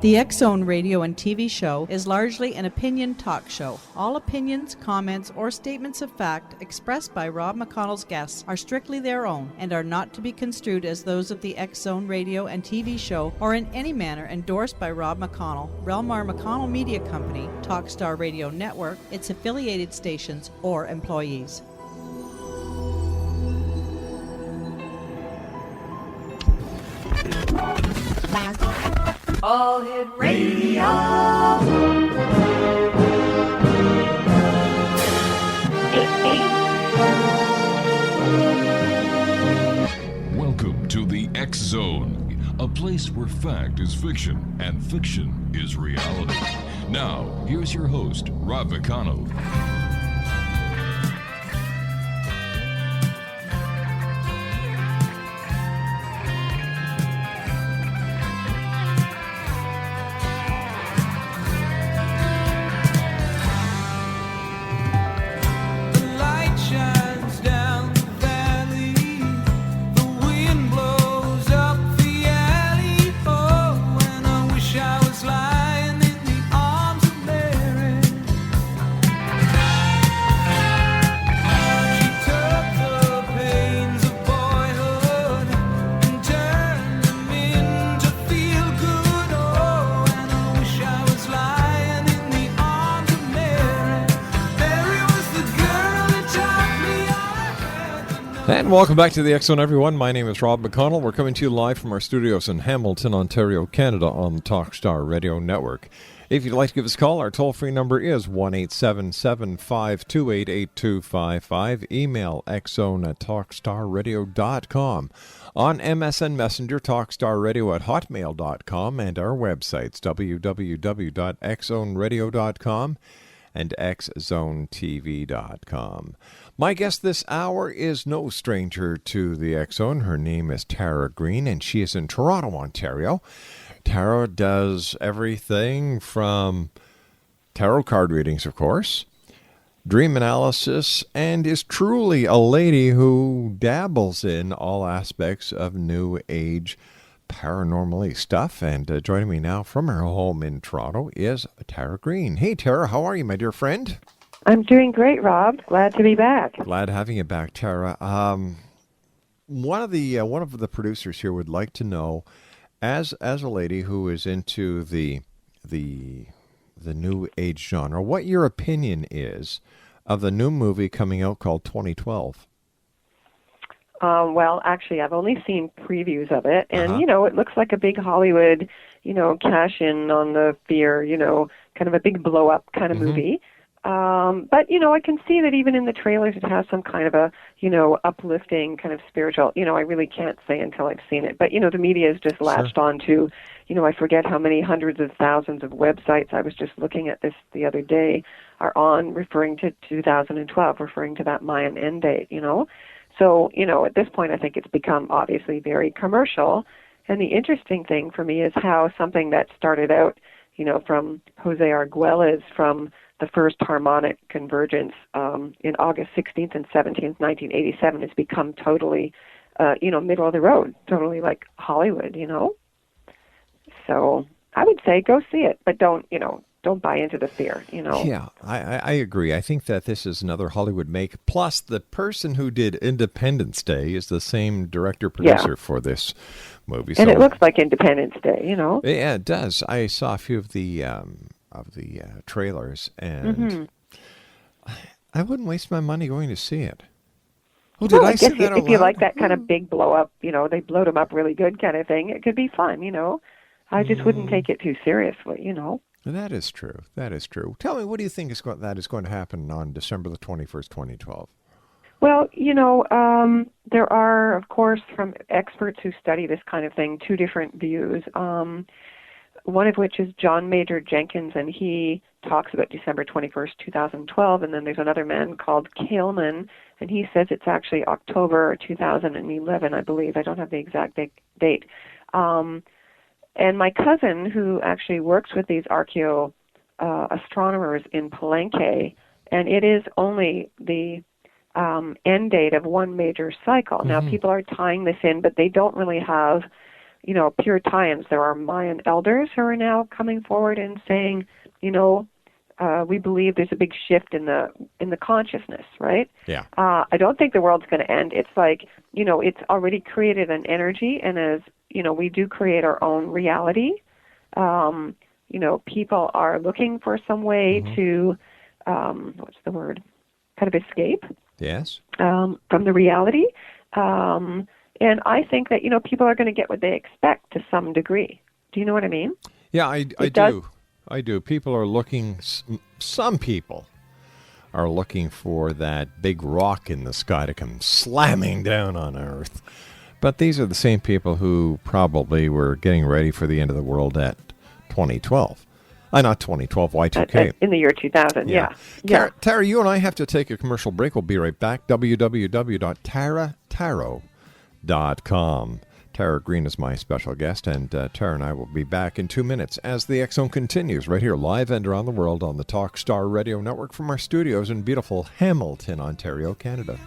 The X-Zone radio and TV show is largely an opinion talk show. All opinions, comments, or statements of fact expressed by Rob McConnell's guests are strictly their own and are not to be construed as those of the X-Zone radio and TV show or in any manner endorsed by Rob McConnell, Relmar McConnell Media Company, Talkstar Radio Network, its affiliated stations, or employees. All Hit Radio. Welcome to the X Zone, a place where fact is fiction and fiction is reality. Now, here's your host, Rob McConnell. And welcome back to the X Zone, everyone. My name is Rob McConnell. We're coming to you live from our studios in Hamilton, Ontario, Canada on the Talkstar Radio Network. If you'd like to give us a call, our toll-free number is 1-877-528-8255. Email xzone@talkstarradio.com. On MSN Messenger, talkstarradio@hotmail.com. And our websites, www.xzoneradio.com and xzonetv.com. My guest this hour is no stranger to the X-Zone. Her name is Tara Green, and she is in Toronto, Ontario. Tara does everything from tarot card readings, of course, dream analysis, and is truly a lady who dabbles in all aspects of New Age paranormal stuff. And joining me now from her home in Toronto is Tara Green. Hey, Tara, how are you, my dear friend? I'm doing great, Rob. Glad to be back. Glad having you back, Tara. One of the producers here would like to know, as a lady who is into the New Age genre, what your opinion is of the new movie coming out called 2012. Well, actually, I've only seen previews of it, and, it looks like a big Hollywood, cash in on the fear, kind of a big blow-up kind of movie. But, I can see that even in the trailers it has some kind of a, uplifting kind of spiritual, I really can't say until I've seen it. But, the media is just latched on to, I forget how many hundreds of thousands of websites, I was just looking at this the other day, are on referring to 2012, referring to that Mayan end date, So, at this point I think it's become obviously very commercial. And the interesting thing for me is how something that started out, from Jose Arguelles, from the first harmonic convergence in August 16th and 17th, 1987, has become totally, middle of the road, totally like Hollywood, So I would say go see it, but don't buy into the fear, Yeah, I agree. I think that this is another Hollywood make. Plus, the person who did Independence Day is the same director-producer for this movie. And it looks like Independence Day, Yeah, it does. I saw a few of the trailers, and I wouldn't waste my money going to see it. Oh, did I say that out loud? If you like that kind of big blow-up, they blowed them up really good kind of thing, it could be fun, I just wouldn't take it too seriously, That is true. That is true. Tell me, what do you think is going to happen on December the 21st, 2012? Well, there are, of course, from experts who study this kind of thing, two different views. One of which is John Major Jenkins, and he talks about December 21st, 2012. And then there's another man called Kaleman, and he says it's actually October 2011, I believe. I don't have the exact date. And my cousin, who actually works with these astronomers in Palenque, and it is only the end date of one major cycle. Now, people are tying this in, but they don't really have Puritans. There are Mayan elders who are now coming forward and saying, we believe there's a big shift in the consciousness, right? Yeah. I don't think the world's going to end. It's like, it's already created an energy, and as, we do create our own reality. People are looking for some way to, what's the word? Kind of escape. Yes. From the reality. And I think that, people are going to get what they expect to some degree. Do you know what I mean? Yeah, I do. I do. People are looking, some people are looking for that big rock in the sky to come slamming down on Earth. But these are the same people who probably were getting ready for the end of the world at 2012. Not 2012, Y2K. In the year 2000, yeah. Tara, you and I have to take a commercial break. We'll be right back. www.taratarot.com. Tara Green is my special guest, and Tara and I will be back in 2 minutes as the X Zone continues right here live and around the world on the Talk Star Radio Network from our studios in beautiful Hamilton, Ontario, Canada.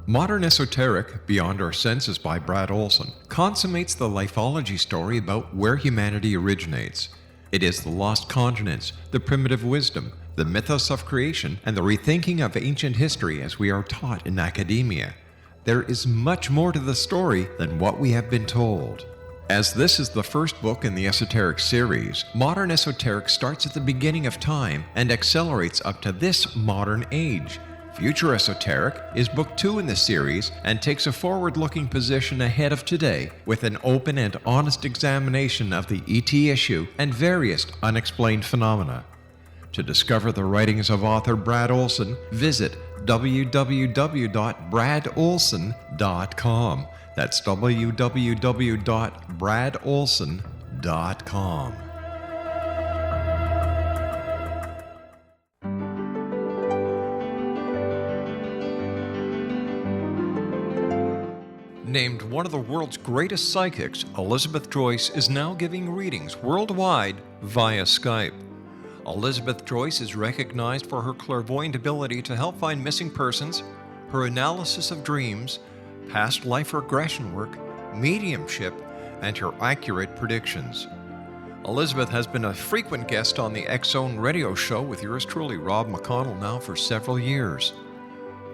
Modern Esoteric, Beyond Our Senses by Brad Olson, consummates the lifology story about where humanity originates. It is the lost continents, the primitive wisdom, the mythos of creation, and the rethinking of ancient history as we are taught in academia. There is much more to the story than what we have been told. As this is the first book in the Esoteric series, Modern Esoteric starts at the beginning of time and accelerates up to this modern age. Future Esoteric is book 2 in the series and takes a forward-looking position ahead of today with an open and honest examination of the ET issue and various unexplained phenomena. To discover the writings of author Brad Olson, visit www.bradolson.com. That's www.bradolson.com. Named one of the world's greatest psychics, Elizabeth Joyce is now giving readings worldwide via Skype. Elizabeth Joyce is recognized for her clairvoyant ability to help find missing persons, her analysis of dreams, past life regression work, mediumship, and her accurate predictions. Elizabeth has been a frequent guest on the X Zone radio show with yours truly, Rob McConnell, now for several years.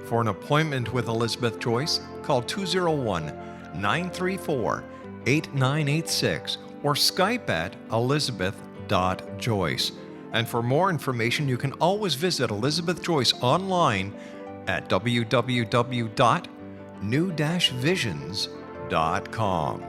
For an appointment with Elizabeth Joyce, call 201-934-8986 or Skype at elizabeth.joyce. And for more information, you can always visit Elizabeth Joyce online at www.new-visions.com.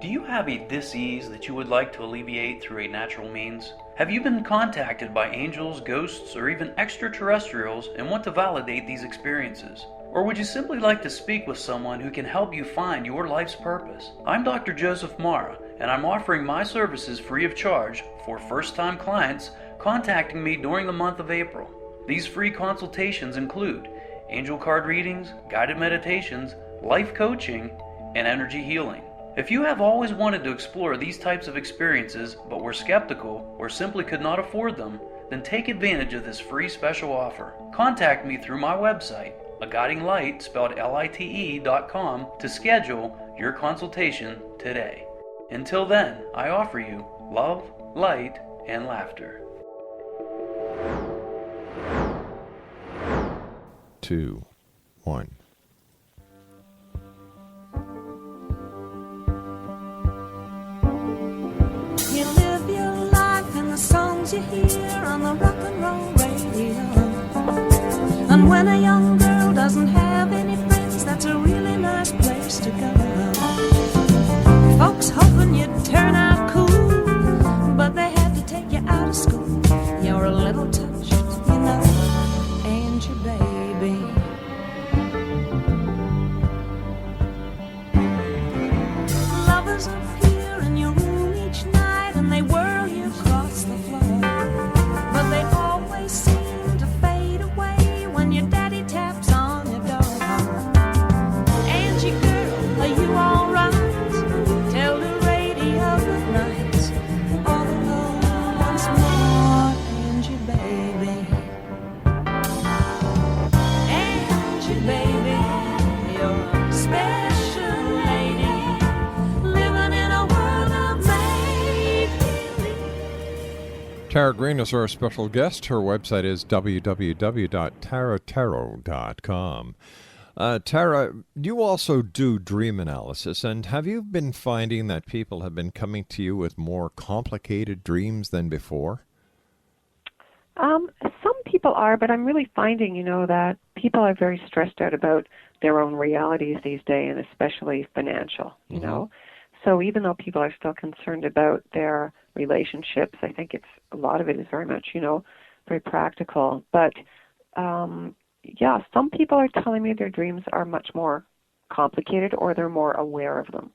Do you have a dis-ease that you would like to alleviate through a natural means? Have you been contacted by angels, ghosts, or even extraterrestrials and want to validate these experiences? Or would you simply like to speak with someone who can help you find your life's purpose? I'm Dr. Joseph Mara, and I'm offering my services free of charge for first-time clients contacting me during the month of April. These free consultations include angel card readings, guided meditations, life coaching, and energy healing. If you have always wanted to explore these types of experiences but were skeptical or simply could not afford them, then take advantage of this free special offer. Contact me through my website, aguidinglight, spelled LITE.com, to schedule your consultation today. Until then, I offer you love, light, and laughter. 2, 1. You live your life in the songs you hear on the rock and roll radio. And when a young girl doesn't have any friends, that's a really nice place to go. Folks hoping you'd turn out cool, but they had to take you out of school. You're a little touched Tara Green is our special guest. Her website is www.taratarot.com. Tara, you also do dream analysis, and have you been finding that people have been coming to you with more complicated dreams than before? Some people are, but I'm really finding, that people are very stressed out about their own realities these days, and especially financial, So even though people are still concerned about their relationships, I think a lot of it is very much, very practical. But, some people are telling me their dreams are much more complicated, or they're more aware of them.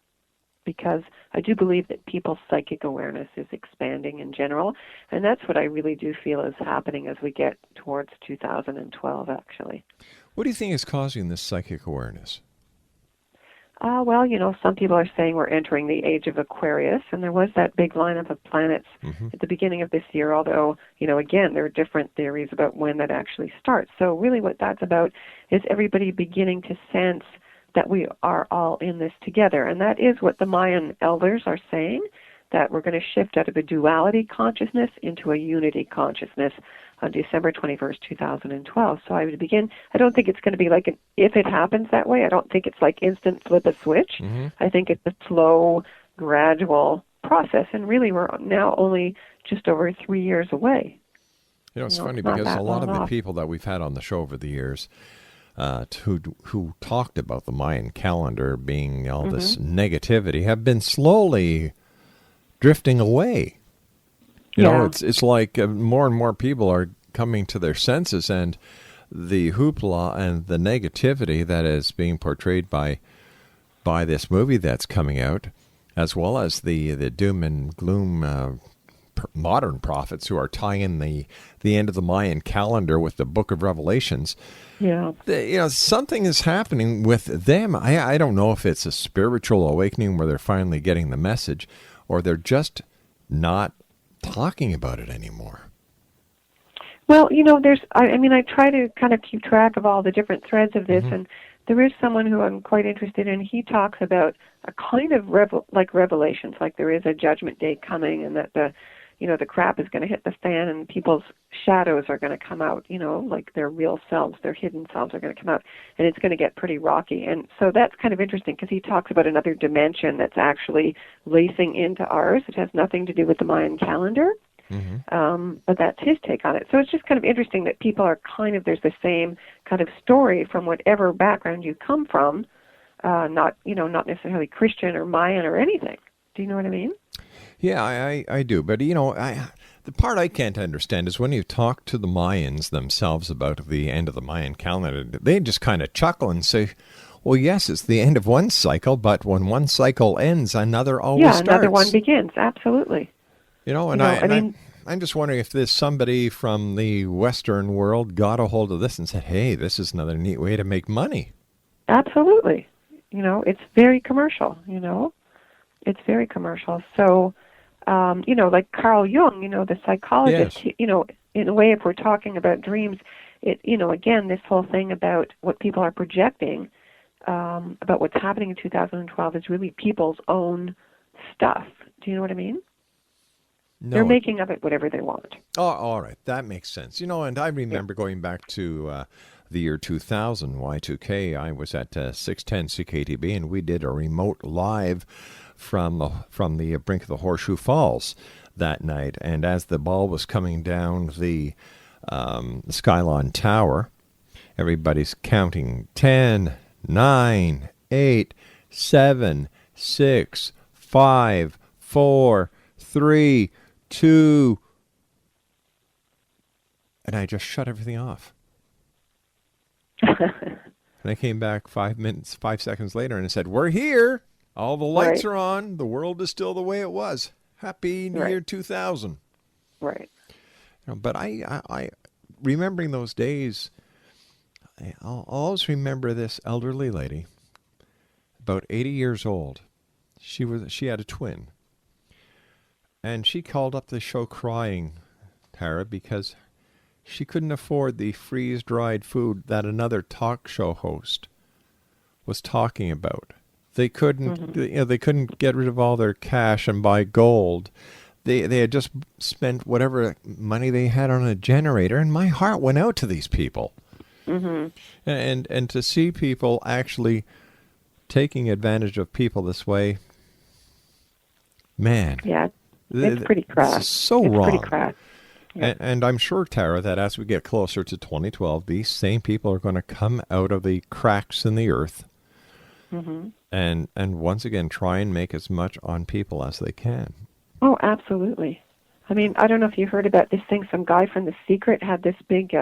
Because I do believe that people's psychic awareness is expanding in general, and that's what I really do feel is happening as we get towards 2012, actually. What do you think is causing this psychic awareness? Some people are saying we're entering the age of Aquarius, and there was that big lineup of planets at the beginning of this year, although, again, there are different theories about when that actually starts. So really what that's about is everybody beginning to sense that we are all in this together, and that is what the Mayan elders are saying, that we're going to shift out of a duality consciousness into a unity consciousness on December 21st, 2012. So I would begin, I don't think it's going to be like, if it happens that way, I don't think it's like instant flip a switch. I think it's a slow, gradual process, and really we're now only just over 3 years away. It's funny because a lot of the people that we've had on the show over the years who talked about the Mayan calendar being all this negativity have been slowly drifting away. It's like more and more people are coming to their senses, and the hoopla and the negativity that is being portrayed by this movie that's coming out, as well as the doom and gloom modern prophets who are tying the end of the Mayan calendar with the Book of Revelations. Something is happening with them. I don't know if it's a spiritual awakening where they're finally getting the message, or they're just not talking about it anymore. Well, I try to kind of keep track of all the different threads of this, and there is someone who I'm quite interested in. He talks about a kind of revelations, like there is a judgment day coming, and that the crap is going to hit the fan, and people's shadows are going to come out, like their real selves, their hidden selves are going to come out, and it's going to get pretty rocky. And so that's kind of interesting because he talks about another dimension that's actually lacing into ours. It has nothing to do with the Mayan calendar, but that's his take on it. So it's just kind of interesting that people are there's the same kind of story from whatever background you come from, not necessarily Christian or Mayan or anything. Do you know what I mean? Yeah, I do. But, the part I can't understand is when you talk to the Mayans themselves about the end of the Mayan calendar, they just kind of chuckle and say, well, yes, it's the end of one cycle, but when one cycle ends, another always starts. Another one begins, absolutely. I'm just wondering if there's somebody from the Western world got a hold of this and said, hey, this is another neat way to make money. Absolutely. It's very commercial, It's very commercial. So, like Carl Jung, the psychologist, yes. In a way, if we're talking about dreams, again, this whole thing about what people are projecting, about what's happening in 2012 is really people's own stuff. Do you know what I mean? No. They're making of it whatever they want. Oh, all right. That makes sense. And I remember going back to the year 2000, Y2K, I was at 610 CKTB, and we did a remote live from the brink of the Horseshoe Falls that night. And as the ball was coming down the Skylon Tower, everybody's counting 10, 9, 8, 7, 6, 5, 4, 3, 2, and I just shut everything off. And I came back 5 seconds later and I said, we're here. All the lights are on. The world is still the way it was. Happy New Year 2000. Right. But I remembering those days, I'll always remember this elderly lady, about 80 years old. She had a twin. And she called up the show crying, Tara, because she couldn't afford the freeze-dried food that another talk show host was talking about. They couldn't, they couldn't get rid of all their cash and buy gold. they had just spent whatever money they had on a generator, and my heart went out to these people. Mm-hmm. And to see people actually taking advantage of people this way, man. Yeah, it's pretty crass. It's so it's wrong. Pretty crass. Yeah. And I'm sure, Tara, that as we get closer to 2012, these same people are going to come out of the cracks in the earth Mm-hmm. and once again try and make as much on people as they can. Oh, absolutely. I mean, I don't know if you heard about this thing. Some guy from The Secret had this big,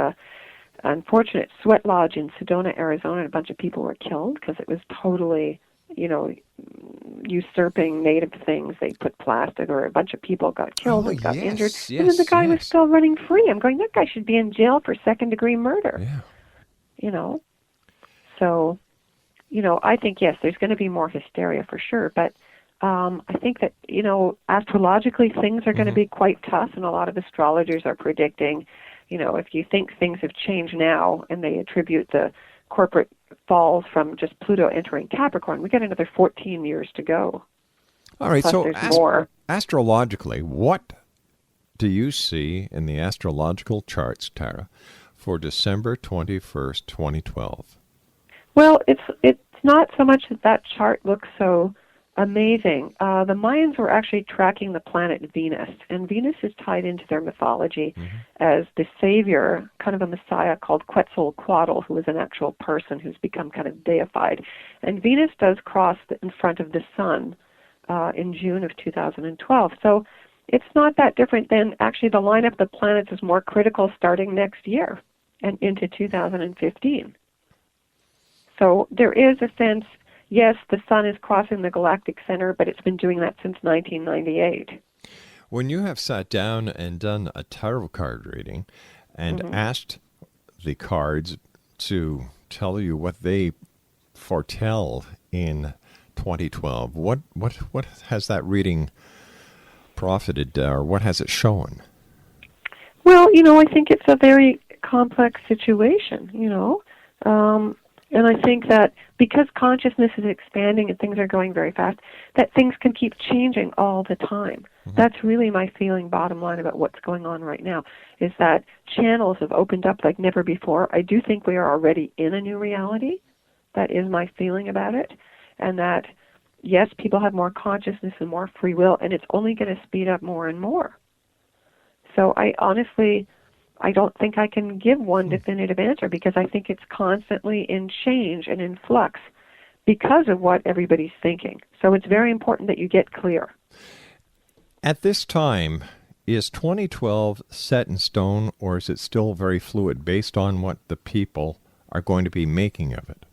unfortunate sweat lodge in Sedona, Arizona, and a bunch of people were killed because it was totally, usurping native things. They put plastic, or a bunch of people got killed and got injured. And then the guy was still running free. I'm going, that guy should be in jail for second-degree murder. Yeah. So, I think, yes, there's going to be more hysteria for sure, but I think that, astrologically things are going to be quite tough, and a lot of astrologers are predicting, if you think things have changed now and they attribute the corporate falls from just Pluto entering Capricorn, we got another 14 years to go. All right, plus so there's more. Astrologically, what do you see in the astrological charts, Tara, for December 21st, 2012? Well, it's not so much that chart looks so amazing. The Mayans were actually tracking the planet Venus, and Venus is tied into their mythology as the savior, kind of a messiah called Quetzalcoatl, who is an actual person who's become kind of deified. And Venus does cross in front of the sun in June of 2012. So it's not that different than actually the lineup of the planets is more critical starting next year and into 2015. So there is a sense, yes, the sun is crossing the galactic center, but it's been doing that since 1998. When you have sat down and done a tarot card reading and asked the cards to tell you what they foretell in 2012, what has that reading profited, or what has it shown? Well, I think it's a very complex situation, and I think that because consciousness is expanding and things are going very fast, that things can keep changing all the time. That's really my feeling, bottom line, about what's going on right now, is that channels have opened up like never before. I do think we are already in a new reality. That is my feeling about it. And that, yes, people have more consciousness and more free will, and it's only going to speed up more and more. So I don't think I can give one definitive answer, because I think it's constantly in change and in flux because of what everybody's thinking. So it's very important that you get clear. At this time, is 2012 set in stone, or is it still very fluid based on what the people are going to be making of it?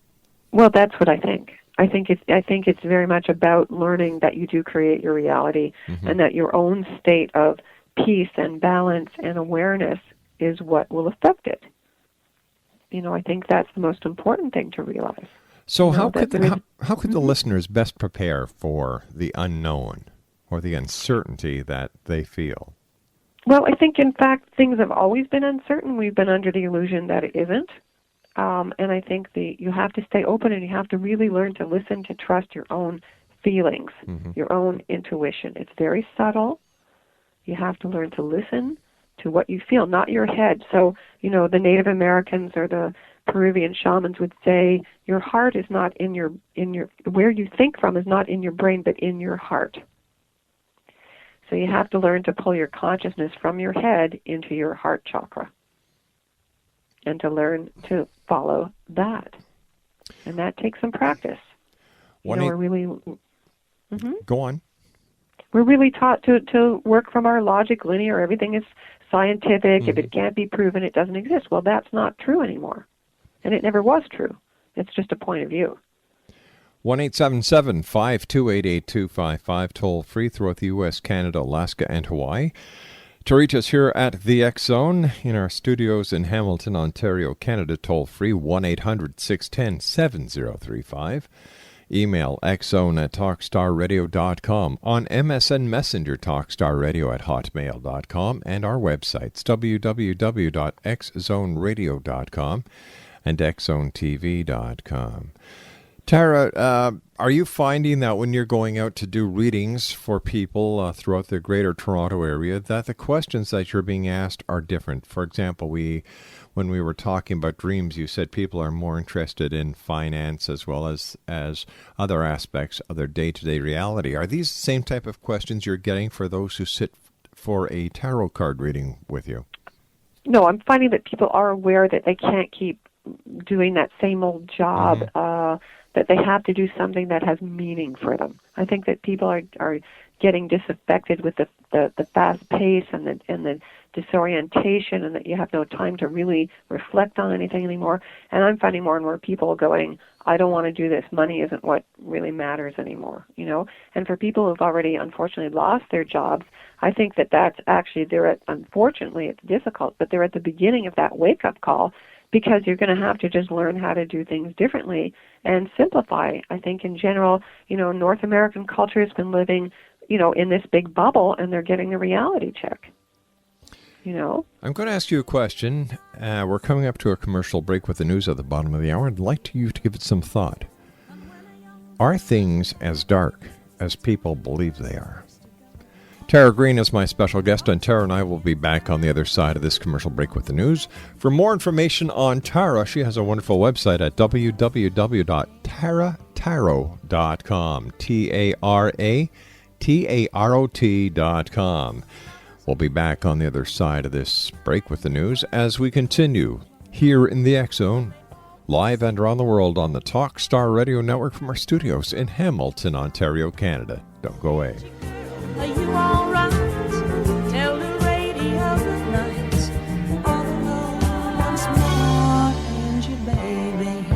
Well, that's what I think. I think it's very much about learning that you do create your reality, and that your own state of peace and balance and awareness is what will affect it. I think that's the most important thing to realize. So how could the listeners best prepare for the unknown or the uncertainty that they feel? Well, I think, in fact, things have always been uncertain. We've been under the illusion that it isn't. And I think you have to stay open, and you have to really learn to listen, to trust your own feelings, your own intuition. It's very subtle. You have to learn to listen to what you feel, not your head. So, the Native Americans or the Peruvian shamans would say your heart is not in your where you think from is not in your brain, but in your heart. So you have to learn to pull your consciousness from your head into your heart chakra, and to learn to follow that. And that takes some practice. We're really Go on. We're really taught to work from our logic, linear. Everything is scientific. If it can't be proven, it doesn't exist. Well, that's not true anymore. And it never was true. It's just a point of view. 1-877-528-8255, toll free throughout the U.S., Canada, Alaska, and Hawaii. To reach us here at the X Zone in our studios in Hamilton, Ontario, Canada, toll free 1-800-610-7035. Email xzone@talkstarradio.com. On MSN Messenger, talkstarradio@hotmail.com. And our websites, www.xzoneradio.com and xzonetv.com. Tara, are you finding that when you're going out to do readings for people throughout the greater Toronto area, that the questions that you're being asked are different? For example, when we were talking about dreams, you said people are more interested in finance as well as other aspects of their day-to-day reality. Are these the same type of questions you're getting for those who sit for a tarot card reading with you? No, I'm finding that people are aware that they can't keep doing that same old job, that they have to do something that has meaning for them. I think that people are getting disaffected with the fast pace and the disorientation, and that you have no time to really reflect on anything anymore. And I'm finding more and more people going, I don't want to do this. Money isn't what really matters anymore, you know. And for people who've already unfortunately lost their jobs, I think that that's actually, unfortunately it's difficult, but they're at the beginning of that wake-up call, because you're going to have to just learn how to do things differently and simplify. I think in general, you know, North American culture has been living, you know, in this big bubble, and they're getting the reality check. You know? I'm going to ask you a question. We're coming up to a commercial break with the news at the bottom of the hour. I'd like you to give it some thought. Are things as dark as people believe they are? Tara Green is my special guest, and Tara and I will be back on the other side of this commercial break with the news. For more information on Tara, she has a wonderful website at www.taratarot.com, TARATAROT.com. We'll be back on the other side of this break with the news as we continue here in the X Zone, live and around the world on the Talk Star Radio Network from our studios in Hamilton, Ontario, Canada. Don't go away. Are you all right? Tell the radio good night. All alone once more, and you, baby.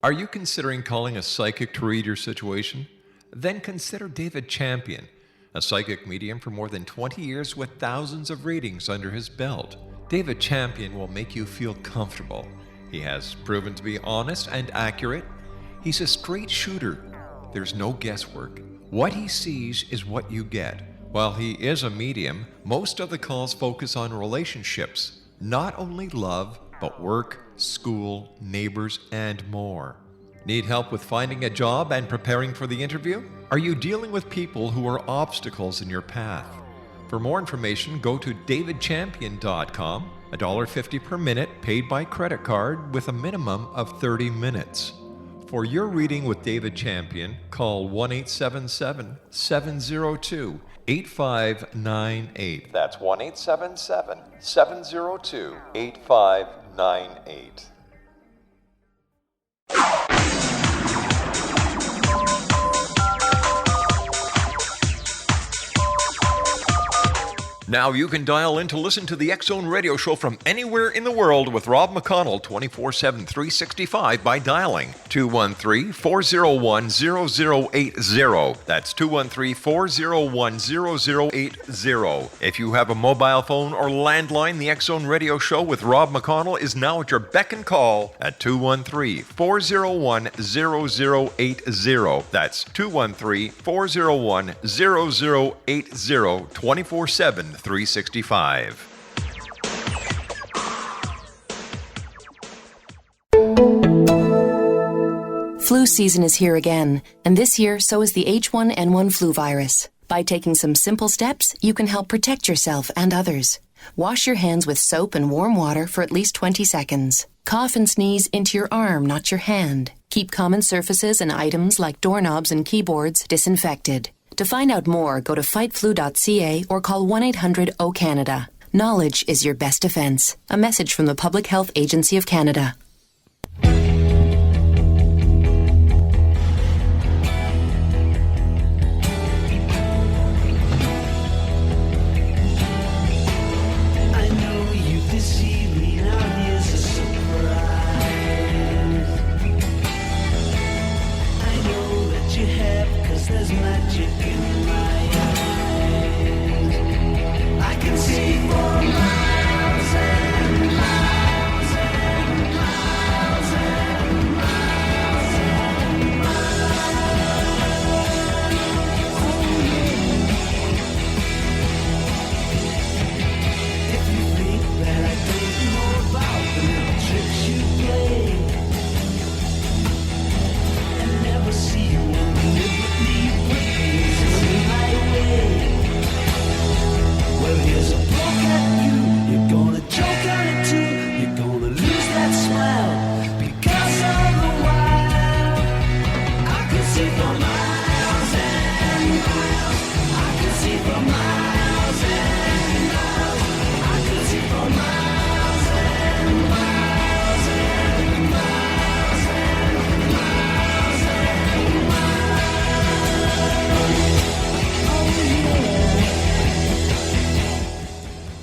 Are you considering calling a psychic to read your situation? Then consider David Champion, a psychic medium for more than 20 years with thousands of readings under his belt. David Champion will make you feel comfortable. He has proven to be honest and accurate. He's a straight shooter. There's no guesswork. What he sees is what you get. While he is a medium, most of the calls focus on relationships, not only love, but work, school, neighbors, and more. Need help with finding a job and preparing for the interview? Are you dealing with people who are obstacles in your path? For more information, go to davidchampion.com, $1.50 per minute paid by credit card with a minimum of 30 minutes. For your reading with David Champion, call 1-877-702-8598. That's 1-877-702-8598. Now you can dial in to listen to the X Zone radio show from anywhere in the world with Rob McConnell 24/7, 365 by dialing 213-401-0080. That's 213-401-0080. If you have a mobile phone or landline, the X Zone radio show with Rob McConnell is now at your beck and call at 213-401-0080. That's 213-401-0080, 24/7. 365. Flu season is here again, and this year so is the H1N1 flu virus. By taking some simple steps, you can help protect yourself and others. Wash your hands with soap and warm water for at least 20 seconds. Cough and sneeze into your arm, not your hand. Keep common surfaces and items like doorknobs and keyboards disinfected. To find out more, go to fightflu.ca or call 1-800-O-CANADA. Knowledge is your best defense. A message from the Public Health Agency of Canada.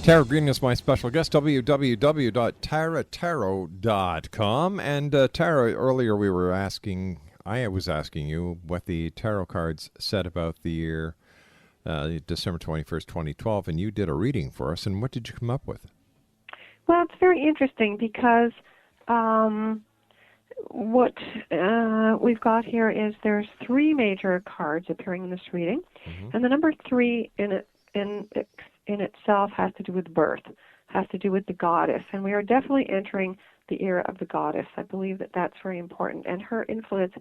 Tara Green is my special guest, www.taratarot.com. And Tara, earlier I was asking you what the tarot cards said about the year December 21st, 2012, and you did a reading for us. And what did you come up with? Well, it's very interesting because what we've got here is there's three major cards appearing in this reading, and the number 3 in itself has to do with birth, has to do with the goddess, and we are definitely entering the era of the goddess. I believe that that's very important, and her influence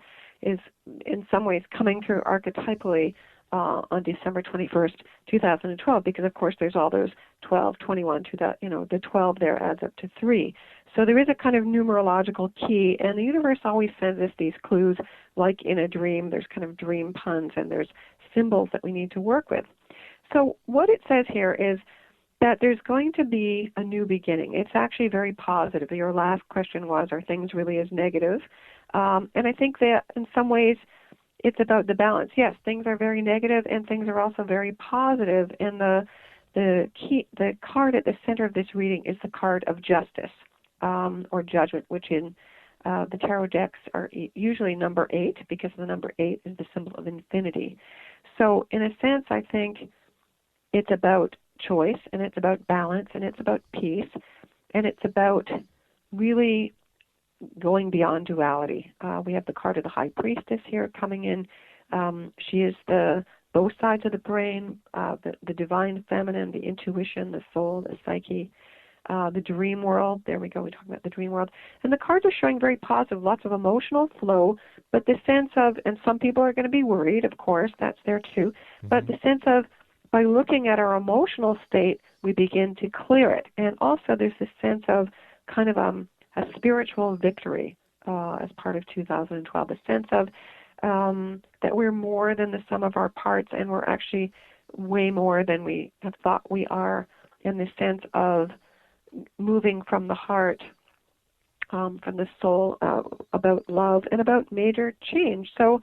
is in some ways coming through archetypally on December 21st, 2012, because of course there's all those 12, 21, the 12 there adds up to 3. So there is a kind of numerological key, and the universe always sends us these clues, like in a dream. There's kind of dream puns, and there's symbols that we need to work with. So what it says here is that there's going to be a new beginning. It's actually very positive. Your last question was, are things really as negative? And I think that in some ways it's about the balance. Yes, things are very negative, and things are also very positive. And the card at the center of this reading is the card of justice, or judgment, which in the tarot decks are usually number 8, because the number 8 is the symbol of infinity. So in a sense, I think it's about choice, and it's about balance, and it's about peace, and it's about really going beyond duality. We have the card of the High Priestess here coming in. She is both sides of the brain, the divine feminine, the intuition, the soul, the psyche, the dream world. There we go. We talk about the dream world. And the cards are showing very positive, lots of emotional flow, but the sense of, and some people are going to be worried, of course, that's there too, but the sense of, by looking at our emotional state, we begin to clear it. And also there's this sense of kind of a spiritual victory as part of 2012, a sense of that we're more than the sum of our parts, and we're actually way more than we have thought we are, in the sense of moving from the heart, from the soul, about love and about major change. So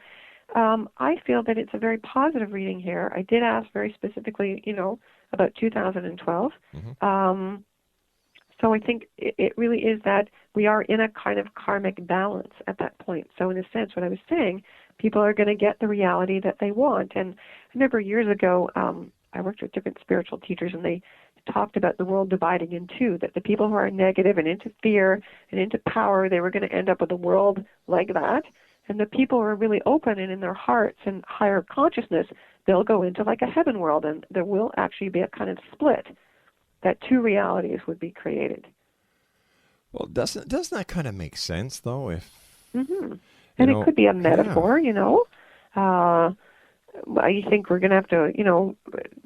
I feel that it's a very positive reading here. I did ask very specifically, about 2012. So I think it really is that we are in a kind of karmic balance at that point. So in a sense, what I was saying, people are going to get the reality that they want. And I remember years ago, I worked with different spiritual teachers, and they talked about the world dividing in two, that the people who are negative and into fear and into power, they were going to end up with a world like that. And the people who are really open and in their hearts and higher consciousness, they'll go into like a heaven world, and there will actually be a kind of split, that two realities would be created. Well, doesn't that kind of make sense, though? If and it could be a metaphor, I think we're going to have to,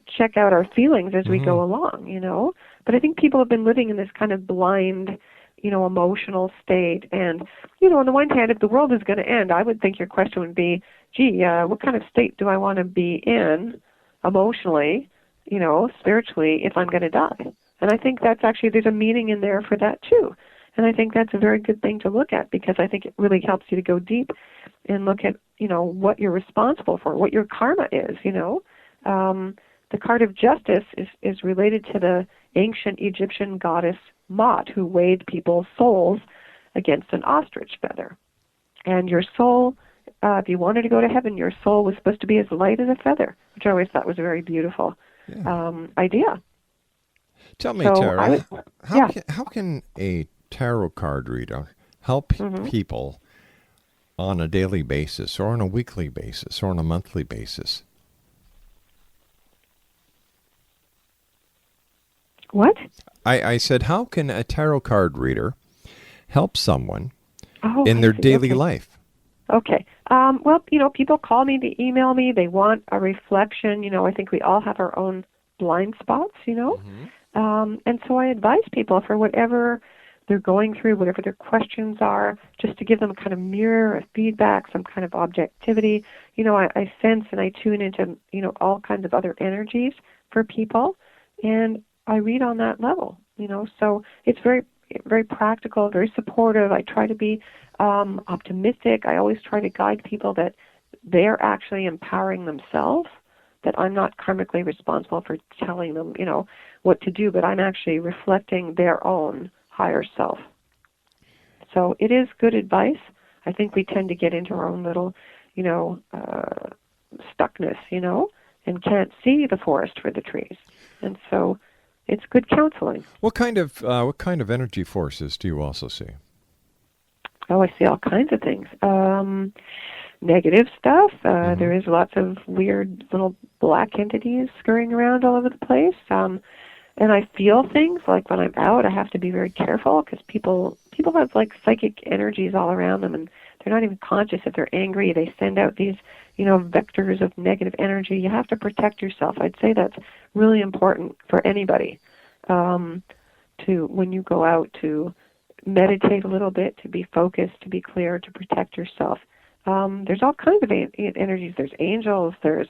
check out our feelings as we go along, But I think people have been living in this kind of blind, emotional state. And, on the one hand, if the world is going to end, I would think your question would be, what kind of state do I want to be in emotionally, spiritually, if I'm going to die? And I think that's actually, there's a meaning in there for that too. And I think that's a very good thing to look at, because I think it really helps you to go deep and look at, what you're responsible for, what your karma is, The card of justice is related to the ancient Egyptian goddess Mot, who weighed people's souls against an ostrich feather. And your soul, if you wanted to go to heaven, your soul was supposed to be as light as a feather, which I always thought was a very beautiful idea. Tell me, Tara, how can a tarot card reader help people on a daily basis, or on a weekly basis, or on a monthly basis? What? I said, how can a tarot card reader help someone in their daily life? Okay. Well, people call me, they email me, they want a reflection. I think we all have our own blind spots, And so I advise people for whatever they're going through, whatever their questions are, just to give them a kind of mirror, a feedback, some kind of objectivity. I sense and I tune into, all kinds of other energies for people, and I read on that level, So it's very, very practical, very supportive. I try to be optimistic. I always try to guide people that they're actually empowering themselves, that I'm not karmically responsible for telling them, what to do, but I'm actually reflecting their own higher self. So it is good advice. I think we tend to get into our own little, stuckness, and can't see the forest for the trees. And so it's good counseling. What kind of energy forces do you also see? Oh, I see all kinds of things. Negative stuff. There is lots of weird little black entities scurrying around all over the place. And I feel things like when I'm out, I have to be very careful because people have like psychic energies all around them, and they're not even conscious if they're angry. They send out these, vectors of negative energy. You have to protect yourself. I'd say that's really important for anybody to, when you go out, to meditate a little bit, to be focused, to be clear, to protect yourself. There's all kinds of energies. There's angels. There's,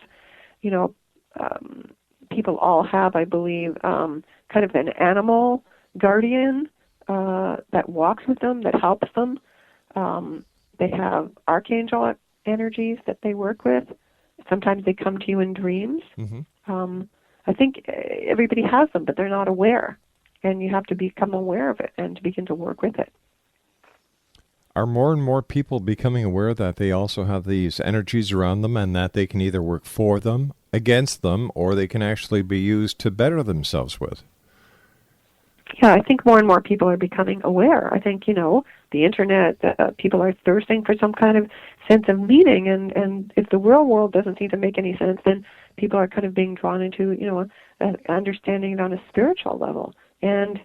people all have, I believe, kind of an animal guardian that walks with them, that helps them. They have archangel energies that they work with. Sometimes they come to you in dreams. I think everybody has them, but they're not aware. And you have to become aware of it and to begin to work with it. Are more and more people becoming aware that they also have these energies around them and that they can either work for them, against them, or they can actually be used to better themselves with? Yeah, I think more and more people are becoming aware. I think, the internet, people are thirsting for some kind of sense of meaning, and if the real world doesn't seem to make any sense, then people are kind of being drawn into, understanding it on a spiritual level. And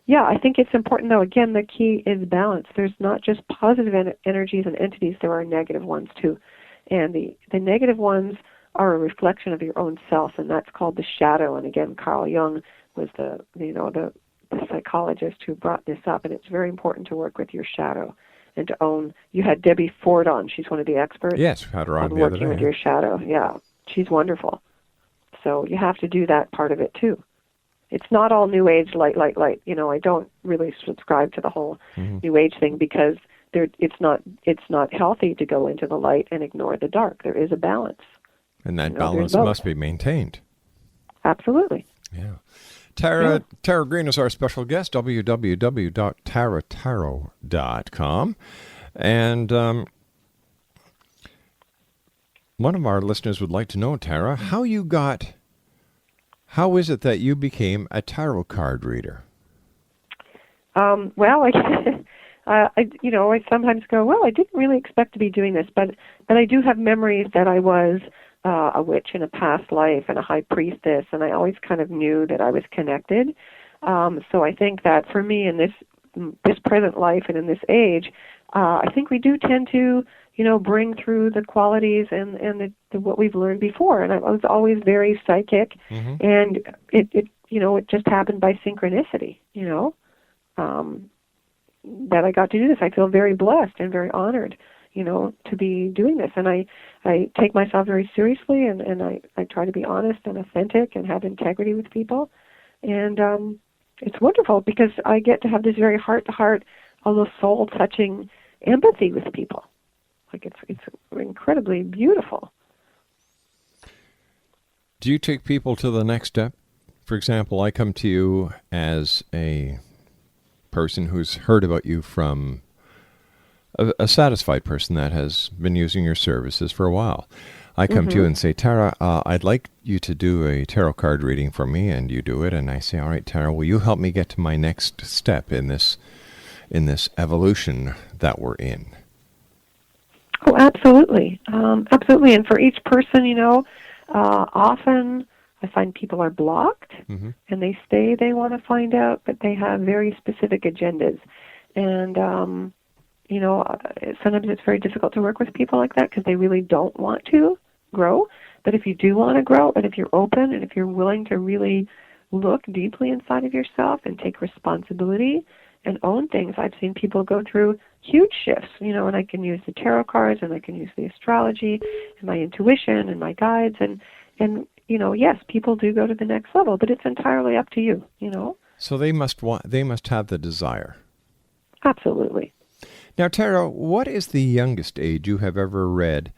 yeah, I think it's important, though, again, the key is balance. There's not just positive energies and entities, there are negative ones, too. And the negative ones are a reflection of your own self, and that's called the shadow. And again, Carl Jung was the psychologist who brought this up, and it's very important to work with your shadow and to own. You had Debbie Ford on. She's one of the experts. Yes, had her on the other day. Working with your shadow. Yeah, she's wonderful. So you have to do that part of it, too. It's not all New Age, light. I don't really subscribe to the whole New Age thing because it's not healthy to go into the light and ignore the dark. There is a balance. And that balance must be maintained. Absolutely. Yeah. Tara Green is our special guest, www.taratarot.com. And one of our listeners would like to know, Tara, how is it that you became a tarot card reader? Well, I sometimes go, well, I didn't really expect to be doing this, but I do have memories that I was a witch in a past life and a high priestess, and I always kind of knew that I was connected. So I think that for me in this present life and in this age, I think we do tend to, bring through the qualities and what we've learned before. And I was always very psychic, and it just happened by synchronicity, that I got to do this. I feel very blessed and very honored, to be doing this. And I take myself very seriously, and I try to be honest and authentic and have integrity with people. And it's wonderful because I get to have this very heart-to-heart, almost soul-touching empathy with people. Like it's incredibly beautiful. Do you take people to the next step? For example, I come to you as a person who's heard about you from a satisfied person that has been using your services for a while. I come to you and say, Tara, I'd like you to do a tarot card reading for me, and you do it. And I say, all right, Tara, will you help me get to my next step in this evolution that we're in? Oh, absolutely. Absolutely. And for each person, often I find people are blocked and they say they want to find out, but they have very specific agendas. And, sometimes it's very difficult to work with people like that because they really don't want to grow. But if you do want to grow, and if you're open, and if you're willing to really look deeply inside of yourself and take responsibility and own things, I've seen people go through huge shifts, and I can use the tarot cards, and I can use the astrology, and my intuition, and my guides, and yes, people do go to the next level, but it's entirely up to you, So they must have the desire. Absolutely. Now, Tara, what is the youngest age you have ever read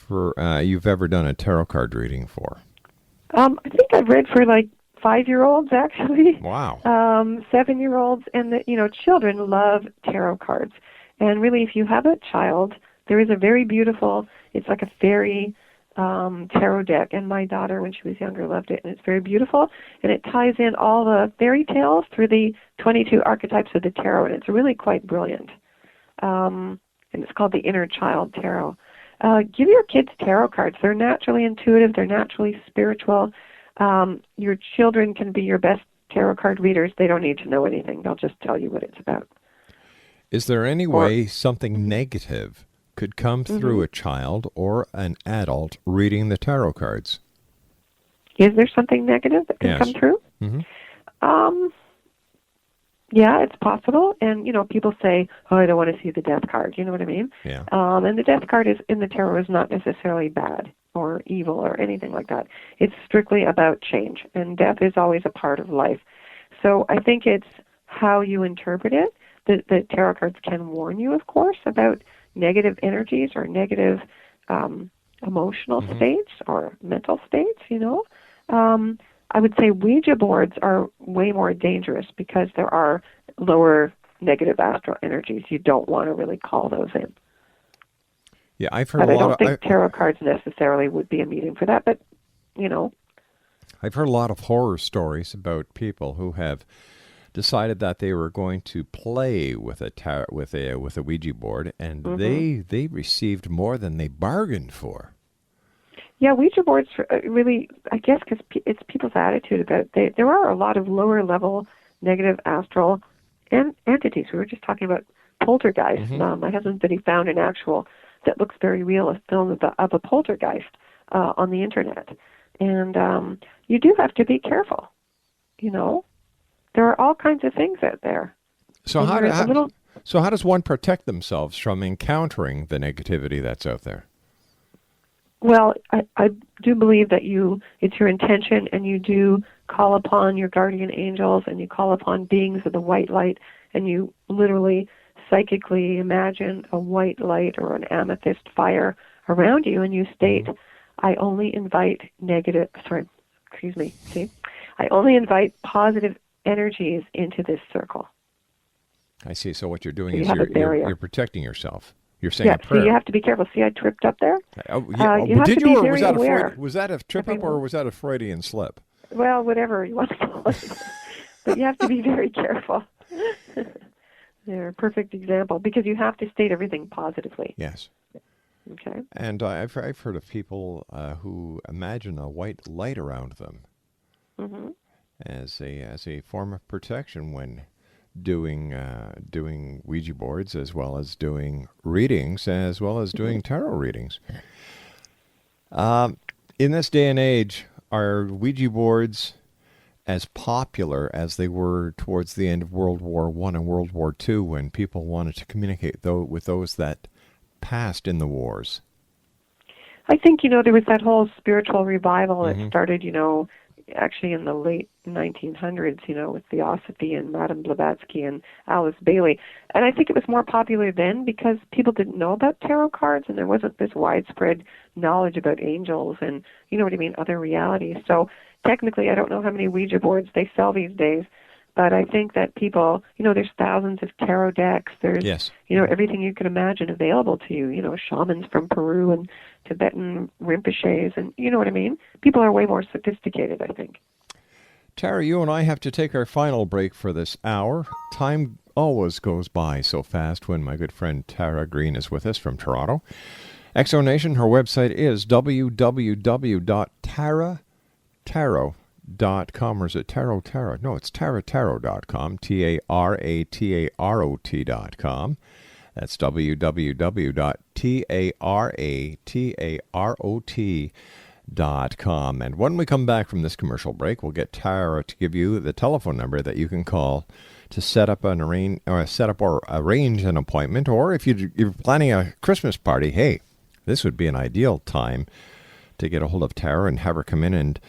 you've ever done a tarot card reading for? I think I've read for like 5-year-olds actually. Wow. 7-year-olds, and children love tarot cards. And really, if you have a child, there is a very beautiful, it's like a fairy tarot deck, and my daughter, when she was younger, loved it, and it's very beautiful, and it ties in all the fairy tales through the 22 archetypes of the tarot, and it's really quite brilliant. And it's called the Inner Child Tarot. Give your kids tarot cards. They're naturally intuitive. They're naturally spiritual. Your children can be your best tarot card readers. They don't need to know anything. They'll just tell you what it's about. Is there any way something negative could come through a child or an adult reading the tarot cards? Is there something negative that can come through? Mm-hmm. Yeah, it's possible. And, people say, oh, I don't want to see the death card. You know what I mean? Yeah. And the death card in the tarot is not necessarily bad or evil or anything like that. It's strictly about change. And death is always a part of life. So I think it's how you interpret it. The tarot cards can warn you, of course, about negative energies or negative emotional states or mental states, I would say Ouija boards are way more dangerous because there are lower negative astral energies. You don't want to really call those in. Yeah, I've heard but a I lot don't of... think tarot cards necessarily would be a medium for that, but, I've heard a lot of horror stories about people who have decided that they were going to play with a Ouija board, and they received more than they bargained for. Yeah, Ouija boards really, I guess, because it's people's attitude about it. There are a lot of lower-level negative astral entities. We were just talking about poltergeist. My husband said he found an actual, that looks very real, a film of a poltergeist on the Internet. And you do have to be careful, There are all kinds of things out there. So how does one protect themselves from encountering the negativity that's out there? Well, I do believe that it's your intention, and you do call upon your guardian angels, and you call upon beings of the white light, and you literally psychically imagine a white light or an amethyst fire around you, and you state, I only invite I only invite positive energies into this circle. I see. So what you're doing so is you're protecting yourself. You're saying a prayer. So you have to be careful. See, I tripped up there. Did you, or was that aware. Was that a trip up, or was that a Freudian slip? Well, whatever you want to call it. But you have to be very careful. They're a perfect example because you have to state everything positively. Yes. Okay. And I've heard of people who imagine a white light around them as a form of protection when doing Ouija boards, as well as doing readings, as well as doing tarot readings. In this day and age, are Ouija boards as popular as they were towards the end of World War I and World War II, when people wanted to communicate with those that passed in the wars? I think, there was that whole spiritual revival that started, actually in the late 1900s, with Theosophy and Madame Blavatsky and Alice Bailey. And I think it was more popular then because people didn't know about tarot cards, and there wasn't this widespread knowledge about angels and, other realities. So technically, I don't know how many Ouija boards they sell these days, but I think that people, there's thousands of tarot decks. There's, everything you can imagine available to you, shamans from Peru and Tibetan Rinpoches, and you know what I mean? People are way more sophisticated, I think. Tara, you and I have to take our final break for this hour. Time always goes by so fast when my good friend Tara Green is with us from Toronto. Exo Nation, her website is www.taratarot.com, or is it Tarot? No, it's taratarot.com, TARATAROT.com. That's www.taratarot.com. And when we come back from this commercial break, we'll get Tara to give you the telephone number that you can call to set up or arrange an appointment. Or if you're planning a Christmas party, hey, this would be an ideal time to get a hold of Tara and have her come in and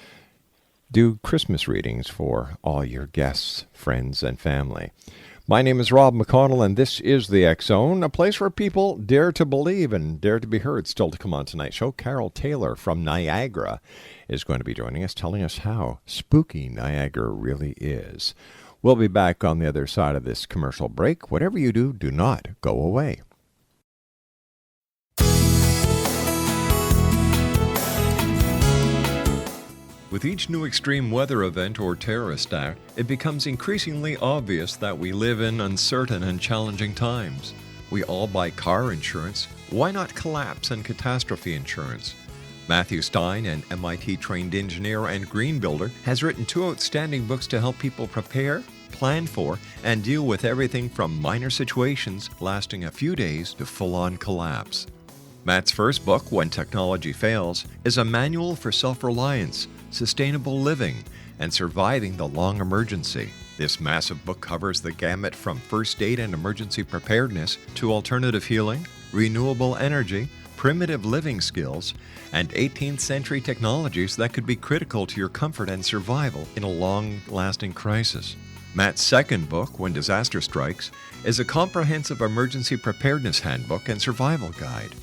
do Christmas readings for all your guests, friends, and family. My name is Rob McConnell, and this is the X Zone, a place where people dare to believe and dare to be heard. Still to come on tonight's show, Carol Taylor from Niagara is going to be joining us, telling us how spooky Niagara really is. We'll be back on the other side of this commercial break. Whatever you do, do not go away. With each new extreme weather event or terrorist act, it becomes increasingly obvious that we live in uncertain and challenging times. We all buy car insurance. Why not collapse and catastrophe insurance? Matthew Stein, an MIT-trained engineer and green builder, has written 2 outstanding books to help people prepare, plan for, and deal with everything from minor situations lasting a few days to full-on collapse. Matt's first book, When Technology Fails, is a manual for self-reliance, sustainable living, and surviving the long emergency. This massive book covers the gamut from first aid and emergency preparedness to alternative healing, renewable energy, primitive living skills, and 18th century technologies that could be critical to your comfort and survival in a long-lasting crisis. Matt's second book, When Disaster Strikes, is a comprehensive emergency preparedness handbook and survival guide.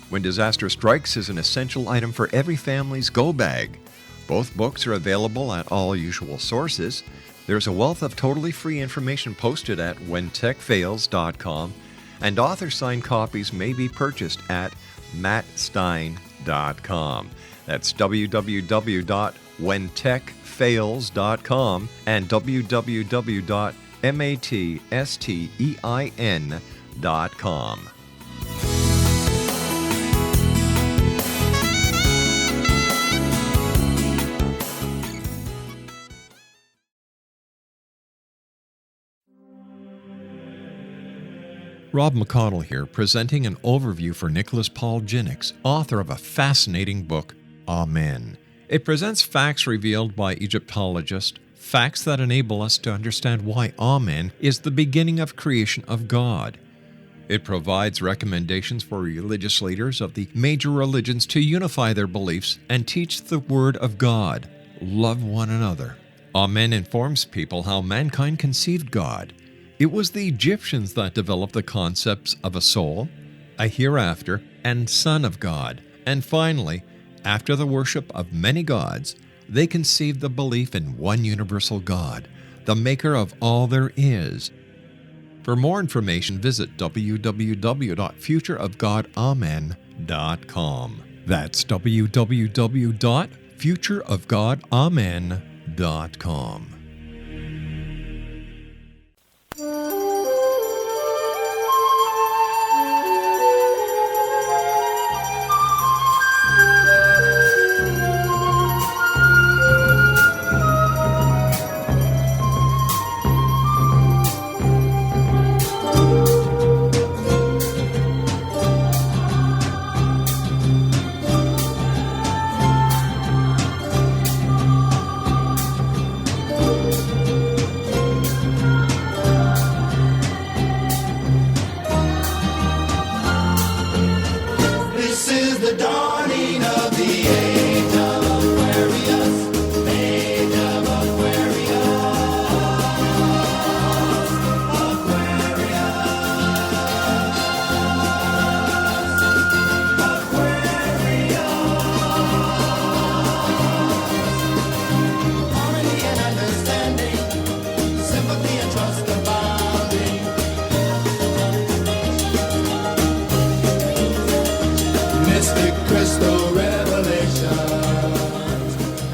When Disaster Strikes is an essential item for every family's go bag. Both books are available at all usual sources. There's a wealth of totally free information posted at whentechfails.com, and author-signed copies may be purchased at mattstein.com. That's www.whentechfails.com and www.mattstein.com. Rob McConnell here, presenting an overview for Nicholas Paul Jennings, author of a fascinating book, Amen. It presents facts revealed by Egyptologists, facts that enable us to understand why Amen is the beginning of creation of God. It provides recommendations for religious leaders of the major religions to unify their beliefs and teach the Word of God. Love one another. Amen informs people how mankind conceived God. It was the Egyptians that developed the concepts of a soul, a hereafter, and Son of God. And finally, after the worship of many gods, they conceived the belief in one universal God, the maker of all there is. For more information, visit www.futureofgodamen.com. That's www.futureofgodamen.com.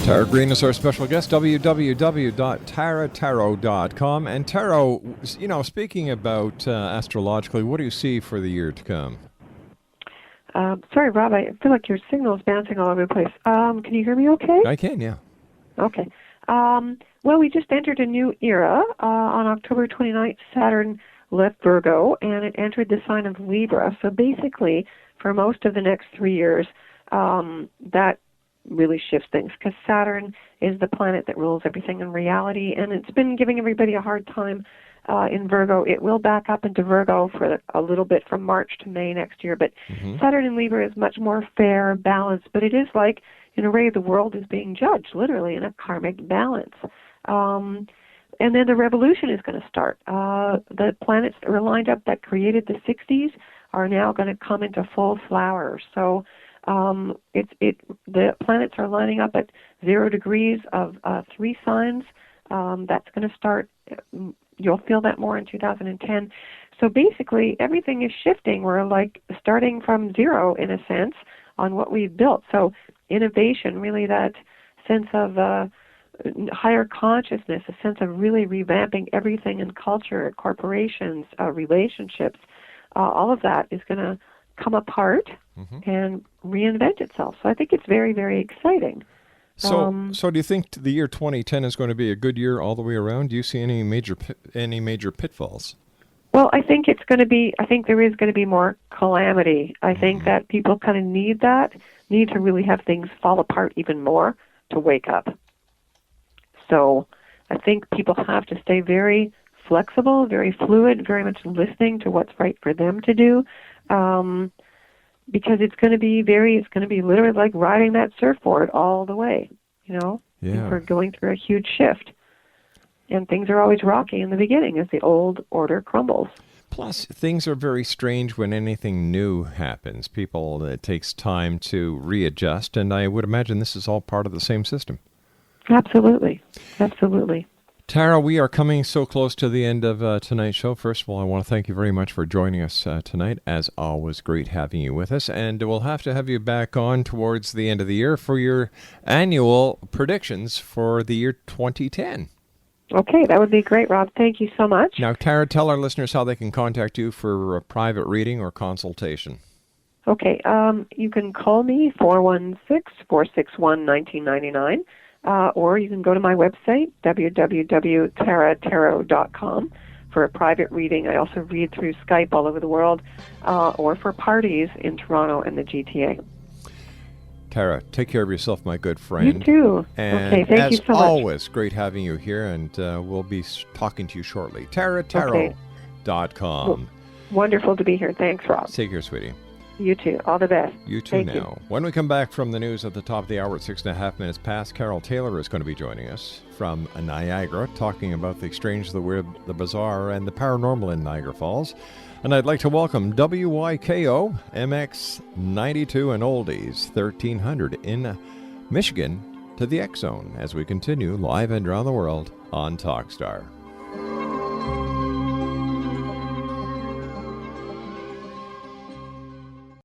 Tara Green is our special guest, www.taratarot.com. And Tarot, speaking about astrologically, what do you see for the year to come? Sorry, Rob, I feel like your signal is bouncing all over the place. Can you hear me okay? I can, yeah. Okay. Well, we just entered a new era. On October 29th, Saturn left Virgo, and it entered the sign of Libra. So basically, for most of the next 3 years, that really shifts things, because Saturn is the planet that rules everything in reality, and it's been giving everybody a hard time in Virgo. It will back up into Virgo for a little bit from March to May next year, but Saturn in Libra is much more fair, balanced, but it is like, in a way, the world is being judged, literally, in a karmic balance. And then the revolution is going to start. The planets that were lined up that created the 60s are now going to come into full flower. So the planets are lining up at 0 degrees of 3 signs. That's going to start. You'll feel that more in 2010. So basically, everything is shifting. We're like starting from zero, in a sense, on what we've built. So innovation, really that sense of higher consciousness, a sense of really revamping everything in culture, corporations, relationships, all of that is going to come apart and reinvent itself. So I think it's very, very exciting. So do you think the year 2010 is going to be a good year all the way around? Do you see any major pitfalls? Well, I think it's going to be. I think there is going to be more calamity. I think that people kind of need to really have things fall apart even more to wake up. So I think people have to stay very flexible, very fluid, very much listening to what's right for them to do, because it's going to be literally like riding that surfboard all the way, Yeah. We're going through a huge shift. And things are always rocky in the beginning as the old order crumbles. Plus, things are very strange when anything new happens. It takes time to readjust, and I would imagine this is all part of the same system. Absolutely. Absolutely. Tara, we are coming so close to the end of tonight's show. First of all, I want to thank you very much for joining us tonight. As always, great having you with us. And we'll have to have you back on towards the end of the year for your annual predictions for the year 2010. Okay, that would be great, Rob. Thank you so much. Now, Tara, tell our listeners how they can contact you for a private reading or consultation. Okay, you can call me, 416-461-1999, or you can go to my website, www.taratarot.com, for a private reading. I also read through Skype all over the world, or for parties in Toronto and the GTA. Tara, take care of yourself, my good friend. You too. And okay, thank you so much. as always, great having you here, and we'll be talking to you shortly. TaraTarot.com. Wonderful to be here. Thanks, Rob. Take care, sweetie. You too. All the best. You too. Thank now. you. When we come back from the news at the top of the hour at 6.5 minutes past, Carol Taylor is going to be joining us from Niagara, talking about the strange, the weird, the bizarre, and the paranormal in Niagara Falls. And I'd like to welcome WYKO MX92 and Oldies 1300 in Michigan to the X Zone as we continue live and around the world on Talkstar.